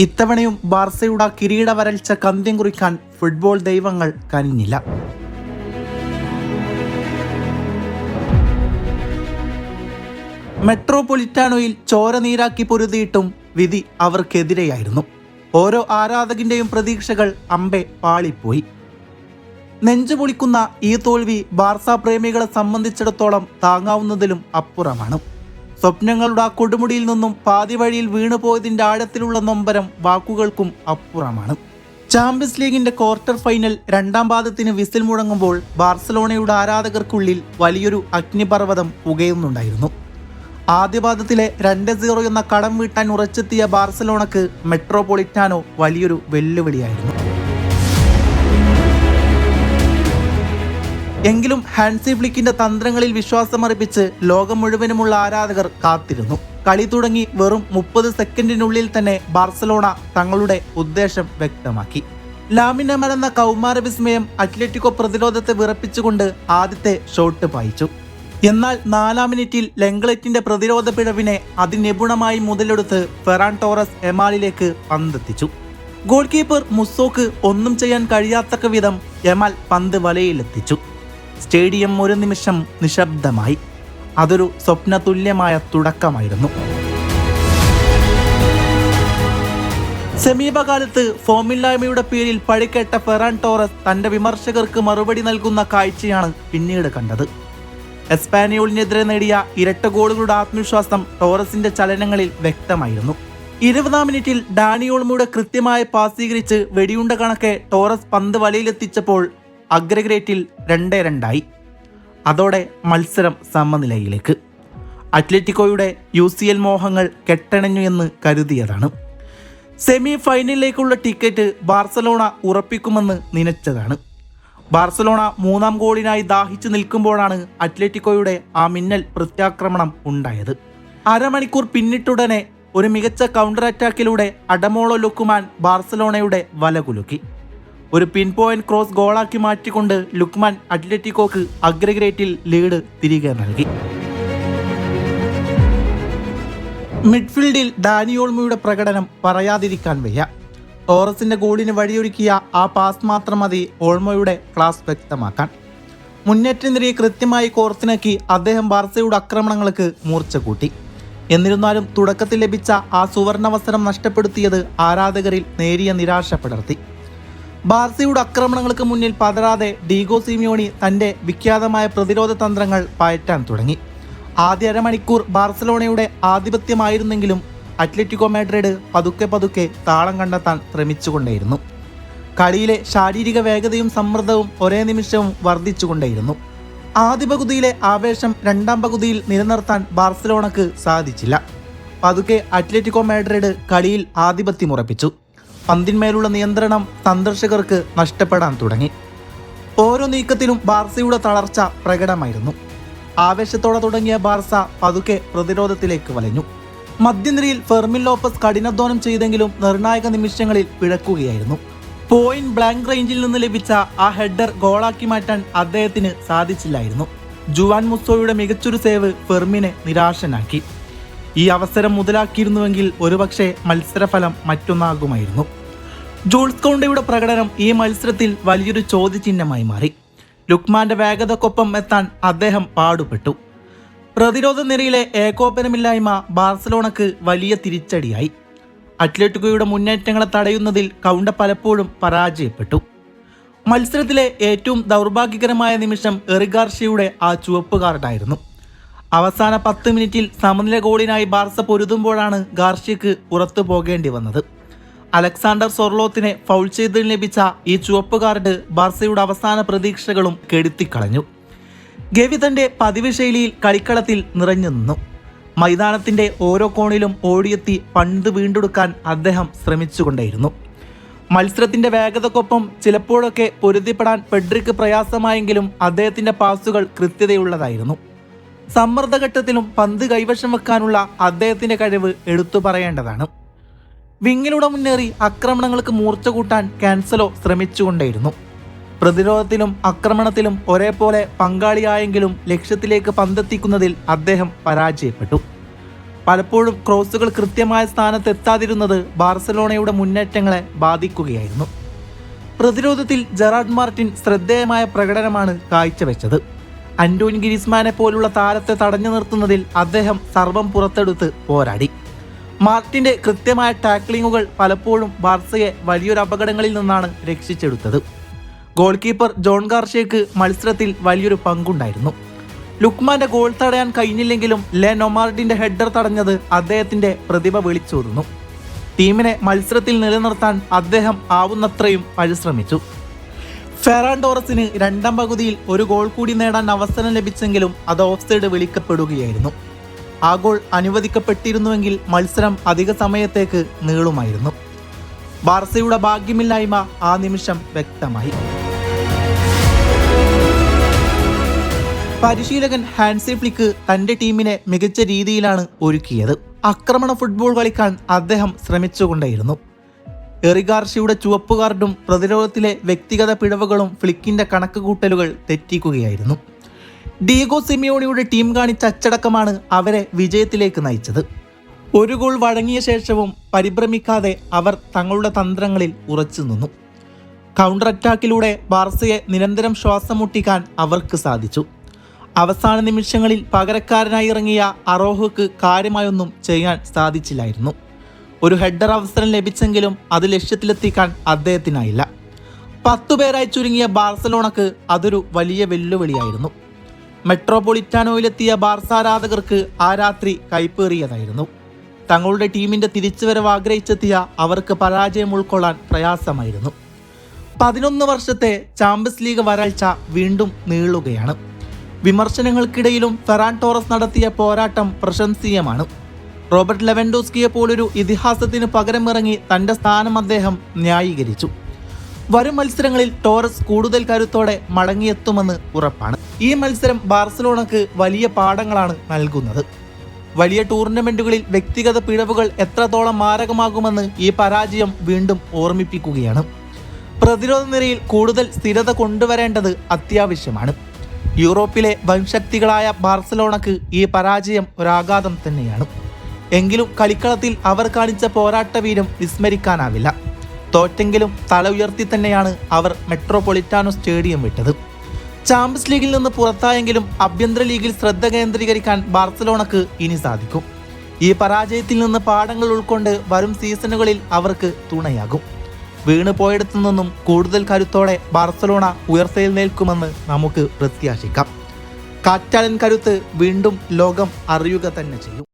ഇത്തവണയും ബാർസയുടെ കിരീട വരൾച്ച കന്ത്യം കുറിക്കാൻ ഫുട്ബോൾ ദൈവങ്ങൾ കനിഞ്ഞില്ല. മെട്രോപൊളിറ്റാനോയിൽ ചോര നീരാക്കി പൊരുതിയിട്ടും വിധി അവർക്കെതിരെയായിരുന്നു. ഓരോ ആരാധകന്റെയും പ്രതീക്ഷകൾ അമ്പെ പാളിപ്പോയി. നെഞ്ചുപൊളിക്കുന്ന ഈ തോൽവി ബാർസ പ്രേമികളെ സംബന്ധിച്ചിടത്തോളം താങ്ങാവുന്നതിലും അപ്പുറമാണ്. സ്വപ്നങ്ങളുടെ ആ കൊടുമുടിയിൽ നിന്നും പാതി വഴിയിൽ വീണുപോയതിൻ്റെ ആഴത്തിലുള്ള നൊമ്പരം വാക്കുകൾക്കും അപ്പുറമാണ്. ചാമ്പ്യൻസ് ലീഗിന്റെ ക്വാർട്ടർ ഫൈനൽ രണ്ടാം പാദത്തിന് വിസിൽ മുഴങ്ങുമ്പോൾ ബാർസലോണയുടെ ആരാധകർക്കുള്ളിൽ വലിയൊരു അഗ്നിപർവ്വതം പുകയുന്നുണ്ടായിരുന്നു. ആദ്യ പാദത്തിലെ 2-0 എന്ന കടം വീട്ടാൻ ഉറച്ചെത്തിയ ബാർസലോണക്ക് മെട്രോപൊളിറ്റാനോ വലിയൊരു വെല്ലുവിളിയായിരുന്നു. എങ്കിലും ഹാൻസി ഫ്ലിക്കിന്റെ തന്ത്രങ്ങളിൽ വിശ്വാസമർപ്പിച്ച് ലോകം മുഴുവനുമുള്ള ആരാധകർ കാത്തിരുന്നു. കളി തുടങ്ങി വെറും 30 സെക്കൻഡിനുള്ളിൽ തന്നെ ബാർസലോണ തങ്ങളുടെ ഉദ്ദേശം വ്യക്തമാക്കി. ലാമിൻ യമാൽ എന്ന കൗമാര വിസ്മയം അത്ലറ്റിക്കോ പ്രതിരോധത്തെ വിറപ്പിച്ചുകൊണ്ട് ആദ്യത്തെ ഷോട്ട് പായിച്ചു. എന്നാൽ 4-ാം മിനിറ്റിൽ ലെങ്ക്ലെറ്റിന്റെ പ്രതിരോധ പിഴവിനെ അതിനിപുണമായി മുതലെടുത്ത് ഫെറാൻ ടോറസ് യമാലിലേക്ക് പന്തെത്തിച്ചു. ഗോൾ കീപ്പർ മുസ്സോക്ക് ഒന്നും ചെയ്യാൻ കഴിയാത്തക്ക വിധം യമാൽ പന്ത് വലയിലെത്തിച്ചു. സ്റ്റേഡിയം ഒരു നിമിഷം നിശബ്ദമായി. അതൊരു സ്വപ്നതുല്യമായ തുടക്കമായിരുന്നു. സമീപകാലത്ത് ഫോമില്ലായ്മയുടെ പേരിൽ പഴിക്കേട്ട ഫെറാൻ ടോറസ് തന്റെ വിമർശകർക്ക് മറുപടി നൽകുന്ന കാഴ്ചയാണ് പിന്നീട് കണ്ടത്. എസ്പാനിയോളിനെതിരെ നേടിയ ഇരട്ട ഗോളുകളുടെ ആത്മവിശ്വാസം ടോറസിന്റെ ചലനങ്ങളിൽ വ്യക്തമായിരുന്നു. 20-ാം മിനിറ്റിൽ ഡാനി ഓൾമോയുടെ കൃത്യമായ പാസ് സ്വീകരിച്ച് വെടിയുണ്ട കണക്കെ ടോറസ് പന്ത് വലയിലെത്തിച്ചപ്പോൾ അഗ്രഗേറ്റിൽ 2-2 അതോടെ മത്സരം സമനിലയിലേക്ക്. അത്ലറ്റിക്കോയുടെ UCL മോഹങ്ങൾ കെട്ടണഞ്ഞു എന്ന് കരുതിയതാണ്. സെമി ഫൈനലിലേക്കുള്ള ടിക്കറ്റ് ബാർസലോണ ഉറപ്പിക്കുമെന്ന് നനച്ചതാണ്. ബാർസലോണ 3-ാം ഗോളിനായി ദാഹിച്ചു നിൽക്കുമ്പോഴാണ് അത്ലറ്റിക്കോയുടെ ആ മിന്നൽ പ്രത്യാക്രമണം ഉണ്ടായത്. അരമണിക്കൂർ പിന്നിട്ടുടനെ ഒരു മികച്ച കൗണ്ടർ അറ്റാക്കിലൂടെ അഡമോളോ ലുക്മാൻ ബാർസലോണയുടെ വല കുലുക്കി. ഒരു പിൻ പോയിന്റ് ക്രോസ് ഗോളാക്കി മാറ്റിക്കൊണ്ട് ലുക്മാൻ അത്ലറ്റിക്കോക്ക് അഗ്രഗേറ്റിൽ ലീഡ് തിരികെ നൽകി. മിഡ്ഫീൽഡിൽ ഡാനി ഓൾമോയുടെ പ്രകടനം പറയാതിരിക്കാൻ വയ്യ. ടോറസിന്റെ ഗോളിന് വഴിയൊരുക്കിയ ആ പാസ് മാത്രം മതി ഓൾമോയുടെ ക്ലാസ് വ്യക്തമാക്കാൻ. മുന്നേറ്റ നിരയെ കൃത്യമായി കോർത്തിണക്കി അദ്ദേഹം ബാർസയുടെ ആക്രമണങ്ങൾക്ക് മൂർച്ച കൂട്ടി. എന്നിരുന്നാലും തുടക്കത്തിൽ ലഭിച്ച ആ സുവർണാവസരം നഷ്ടപ്പെടുത്തിയത് ആരാധകരിൽ നേരിയ നിരാശ പടർത്തി. ബാർസയുടെ ആക്രമണങ്ങൾക്ക് മുന്നിൽ പതറാതെ ഡീഗോ സിമിയോണി തന്റെ വിഖ്യാതമായ പ്രതിരോധ തന്ത്രങ്ങൾ പയറ്റാൻ തുടങ്ങി. ആദ്യ അരമണിക്കൂർ ബാർസലോണയുടെ ആധിപത്യമായിരുന്നെങ്കിലും അത്ലറ്റിക്കോ മാഡ്രിഡ് പതുക്കെ താളം കണ്ടെത്താൻ ശ്രമിച്ചുകൊണ്ടേയിരുന്നു. കളിയിലെ ശാരീരിക വേഗതയും സമ്മർദ്ദവും ഒരേ നിമിഷവും വർദ്ധിച്ചുകൊണ്ടേയിരുന്നു. ആദ്യ പകുതിയിലെ ആവേശം രണ്ടാം പകുതിയിൽ നിലനിർത്താൻ ബാർസലോണക്ക് സാധിച്ചില്ല. പതുക്കെ അത്ലറ്റിക്കോ മാഡ്രിഡ് കളിയിൽ ആധിപത്യമുറപ്പിച്ചു. പന്തിന്മേലുള്ള നിയന്ത്രണം സന്ദർശകർക്ക് നഷ്ടപ്പെടാൻ തുടങ്ങി. ഓരോ നീക്കത്തിലും ബാർസയുടെ തളർച്ച പ്രകടമായിരുന്നു. ആവേശത്തോടെ തുടങ്ങിയ ബാർസ പതുക്കെ പ്രതിരോധത്തിലേക്ക് വലഞ്ഞു. മധ്യനിരയിൽ ഫെർമിൻ ലോപ്പസ് കഠിനാധ്വാനം ചെയ്തെങ്കിലും നിർണായക നിമിഷങ്ങളിൽ പിഴക്കുകയായിരുന്നു. പോയിന്റ് ബ്ലാങ്ക് റേഞ്ചിൽ നിന്ന് ലഭിച്ച ആ ഹെഡർ ഗോളാക്കി മാറ്റാൻ അദ്ദേഹത്തിന് സാധിച്ചില്ലായിരുന്നു. ജുവാൻ മുസ്സോയുടെ മികച്ചൊരു സേവ് ഫെർമിനെ നിരാശനാക്കി. ഈ അവസരം മുതലാക്കിയിരുന്നുവെങ്കിൽ ഒരുപക്ഷെ മത്സരഫലം മറ്റൊന്നാകുമായിരുന്നു. ജൂൾസ് കൗണ്ടയുടെ പ്രകടനം ഈ മത്സരത്തിൽ വലിയൊരു ചോദ്യചിഹ്നമായി മാറി. ലുക്മാന്റെ വേഗതക്കൊപ്പം എത്താൻ അദ്ദേഹം പാടുപെട്ടു. പ്രതിരോധ നിരയിലെ ഏകോപനമില്ലായ്മ ബാർസലോണക്ക് വലിയ തിരിച്ചടിയായി. അത്ലറ്റിക്കോയുടെ മുന്നേറ്റങ്ങളെ തടയുന്നതിൽ കൗണ്ട പലപ്പോഴും പരാജയപ്പെട്ടു. മത്സരത്തിലെ ഏറ്റവും ദൗർഭാഗ്യകരമായ നിമിഷം എറിക് ഗാർഷ്യയുടെ ആ ചുവപ്പ് കാർഡായിരുന്നു. അവസാന 10 മിനിറ്റിൽ സമനില ഗോളിനായി ബാർസ പൊരുതുമ്പോഴാണ് ഗാർഷ്യക്ക് പുറത്തു പോകേണ്ടി വന്നത്. അലക്സാണ്ടർ സൊർലോത്തിനെ ഫൗൾ ചെയ്തതിന് ലഭിച്ച ഈ ചുവപ്പ് കാർഡ് ബാർസയുടെ അവസാന പ്രതീക്ഷകളും കെടുത്തിക്കളഞ്ഞു. ഗവി തന്റെ പതിവ് ശൈലിയിൽ കളിക്കളത്തിൽ നിറഞ്ഞു നിന്നു. മൈതാനത്തിന്റെ ഓരോ കോണിലും ഓടിയെത്തി പന്ത് വീണ്ടെടുക്കാൻ അദ്ദേഹം ശ്രമിച്ചുകൊണ്ടേയിരുന്നു. മത്സരത്തിന്റെ വേഗതക്കൊപ്പം ചിലപ്പോഴൊക്കെ പൊരുതിപ്പെടാൻ പെഡ്രിക്ക് പ്രയാസമായെങ്കിലും അദ്ദേഹത്തിന്റെ പാസുകൾ കൃത്യതയുള്ളതായിരുന്നു. സമ്മർദ്ദഘട്ടത്തിലും പന്ത് കൈവശം വെക്കാനുള്ള അദ്ദേഹത്തിന്റെ കഴിവ് എടുത്തു പറയേണ്ടതാണ്. വിങ്ങിലൂടെ മുന്നേറി ആക്രമണങ്ങൾക്ക് മൂർച്ച കൂട്ടാൻ കാൻസലോ ശ്രമിച്ചുകൊണ്ടേയിരുന്നു. പ്രതിരോധത്തിലും ആക്രമണത്തിലും ഒരേപോലെ പങ്കാളിയായെങ്കിലും ലക്ഷ്യത്തിലേക്ക് പന്തെത്തിക്കുന്നതിൽ അദ്ദേഹം പരാജയപ്പെട്ടു. പലപ്പോഴും ക്രോസുകൾ കൃത്യമായ സ്ഥാനത്ത് എത്താതിരുന്നത് ബാർസലോണയുടെ മുന്നേറ്റങ്ങളെ ബാധിക്കുകയായിരുന്നു. പ്രതിരോധത്തിൽ ജെറാർഡ് മാർട്ടിൻ ശ്രദ്ധേയമായ പ്രകടനമാണ് കാഴ്ചവെച്ചത്. അന്റോൻ ഗ്രീസ്മാനെ പോലുള്ള താരത്തെ തടഞ്ഞു നിർത്തുന്നതിൽ അദ്ദേഹം സർവം പുറത്തെടുത്ത് പോരാടി. മാർട്ടിന്റെ കൃത്യമായ ടാക്ലിങ്ങുകൾ പലപ്പോഴും ബാർസയെ വലിയൊരു അപകടങ്ങളിൽ നിന്നാണ് രക്ഷിച്ചെടുത്തത്. ഗോൾ കീപ്പർ ജോൺ ഗാർഷ്യയ്ക്ക് മത്സരത്തിൽ വലിയൊരു പങ്കുണ്ടായിരുന്നു. ലുക്മാന്റെ ഗോൾ തടയാൻ കഴിഞ്ഞില്ലെങ്കിലും ലെ നൊമാർഡിന്റെ ഹെഡർ തടഞ്ഞത് അദ്ദേഹത്തിന്റെ പ്രതിഭ വിളിച്ചോതുന്നു. ടീമിനെ മത്സരത്തിൽ നിലനിർത്താൻ അദ്ദേഹം ആവുന്നത്രയും പരിശ്രമിച്ചു. ഫെറാൻ ടോറസിന് രണ്ടാം പകുതിയിൽ ഒരു ഗോൾ കൂടി നേടാൻ അവസരം ലഭിച്ചെങ്കിലും അത് ഓഫ്സൈഡ് വിളിക്കപ്പെടുകയായിരുന്നു. ആ ഗോൾ അനുവദിക്കപ്പെട്ടിരുന്നുവെങ്കിൽ മത്സരം അധിക സമയത്തേക്ക് നീളുമായിരുന്നു. ബാർസയുടെ ഭാഗ്യമില്ലായ്മ ആ നിമിഷം വ്യക്തമായി. പരിശീലകൻ ഹാൻസി ഫ്ലിക്ക് തന്റെ ടീമിനെ മികച്ച രീതിയിലാണ് ഒരുക്കിയത്. ആക്രമണ ഫുട്ബോൾ കളിക്കാൻ അദ്ദേഹം ശ്രമിച്ചുകൊണ്ടേയിരുന്നു. എറിഗാർഷ്യയുടെ ചുവപ്പ് കാർഡും പ്രതിരോധത്തിലെ വ്യക്തിഗത പിഴവുകളും ഫ്ലിക്കിന്റെ കണക്കുകൂട്ടലുകൾ തെറ്റിക്കുകയായിരുന്നു. ഡീഗോ സിമിയോണിയുടെ ടീം കാണിച്ച അച്ചടക്കമാണ് അവരെ വിജയത്തിലേക്ക് നയിച്ചത്. ഒരു ഗോൾ വഴങ്ങിയ ശേഷവും പരിഭ്രമിക്കാതെ അവർ തങ്ങളുടെ തന്ത്രങ്ങളിൽ ഉറച്ചു നിന്നു. കൗണ്ടർ അറ്റാക്കിലൂടെ ബാർസയെ നിരന്തരം ശ്വാസം മുട്ടിക്കാൻ അവർക്ക് സാധിച്ചു. അവസാന നിമിഷങ്ങളിൽ പകരക്കാരനായി ഇറങ്ങിയ അറോഹോക്ക് കാര്യമായൊന്നും ചെയ്യാൻ സാധിച്ചില്ലായിരുന്നു. ഒരു ഹെഡർ അവസരം ലഭിച്ചെങ്കിലും അത് ലക്ഷ്യത്തിലെത്തിക്കാൻ അദ്ദേഹത്തിനായില്ല. 10 പേരായി ചുരുങ്ങിയ ബാർസലോണക്ക് അതൊരു വലിയ വെല്ലുവിളിയായിരുന്നു. മെട്രോപൊളിറ്റാനോയിലെത്തിയ ബാർസ ആരാധകർക്ക് ആ രാത്രി കൈപ്പേറിയതായിരുന്നു. തങ്ങളുടെ ടീമിന്റെ തിരിച്ചുവരവ് ആഗ്രഹിച്ചെത്തിയ അവർക്ക് പരാജയം ഉൾക്കൊള്ളാൻ പ്രയാസമായിരുന്നു. 11 വർഷത്തെ ചാമ്പ്യൻസ് ലീഗ് വരൾച്ച വീണ്ടും നീളുകയാണ്. വിമർശനങ്ങൾക്കിടയിലും ഫെറാൻ ടോറസ് നടത്തിയ പോരാട്ടം പ്രശംസനീയമാണ്. റോബർട്ട് ലെവൻഡോസ്കിയെ പോലൊരു ഇതിഹാസത്തിന് പകരമിറങ്ങി തന്റെ സ്ഥാനം അദ്ദേഹം ന്യായീകരിച്ചു. വരും മത്സരങ്ങളിൽ ടോറസ് കൂടുതൽ കരുത്തോടെ മടങ്ങിയെത്തുമെന്ന് ഉറപ്പാണ്. ഈ മത്സരം ബാർസലോണക്ക് വലിയ പാഠങ്ങളാണ് നൽകുന്നത്. വലിയ ടൂർണമെന്റുകളിൽ വ്യക്തിഗത പിഴവുകൾ എത്രത്തോളം മാരകമാകുമെന്ന് ഈ പരാജയം വീണ്ടും ഓർമ്മിപ്പിക്കുകയാണ്. പ്രതിരോധ നിരയിൽ കൂടുതൽ സ്ഥിരത കൊണ്ടുവരേണ്ടത് അത്യാവശ്യമാണ്. യൂറോപ്പിലെ വൻശക്തികളായ ബാർസലോണക്ക് ഈ പരാജയം ഒരാഘാതം തന്നെയാണ്. എങ്കിലും കളിക്കളത്തിൽ അവർ കാണിച്ച പോരാട്ടവീര്യം വിസ്മരിക്കാനാവില്ല. തോറ്റെങ്കിലും തല ഉയർത്തി തന്നെയാണ് അവർ മെട്രോപൊളിറ്റാനോ സ്റ്റേഡിയം വിട്ടത്. ചാമ്പ്യൻസ് ലീഗിൽ നിന്ന് പുറത്തായെങ്കിലും ആഭ്യന്തര ലീഗിൽ ശ്രദ്ധ കേന്ദ്രീകരിക്കാൻ ബാർസലോണക്ക് ഇനി സാധിക്കും. ഈ പരാജയത്തിൽ നിന്ന് പാഠങ്ങൾ ഉൾക്കൊണ്ട് വരും സീസണുകളിൽ അവർക്ക് തുണയാകും. വീണ് പോയിടത്തു നിന്നും കൂടുതൽ കരുത്തോടെ ബാർസലോണ ഉയർത്തെഴുന്നേൽക്കുമെന്ന് നമുക്ക് പ്രത്യാശിക്കാം. കാറ്റാലൻ കരുത്ത് വീണ്ടും ലോകം അറിയുക തന്നെ ചെയ്യും.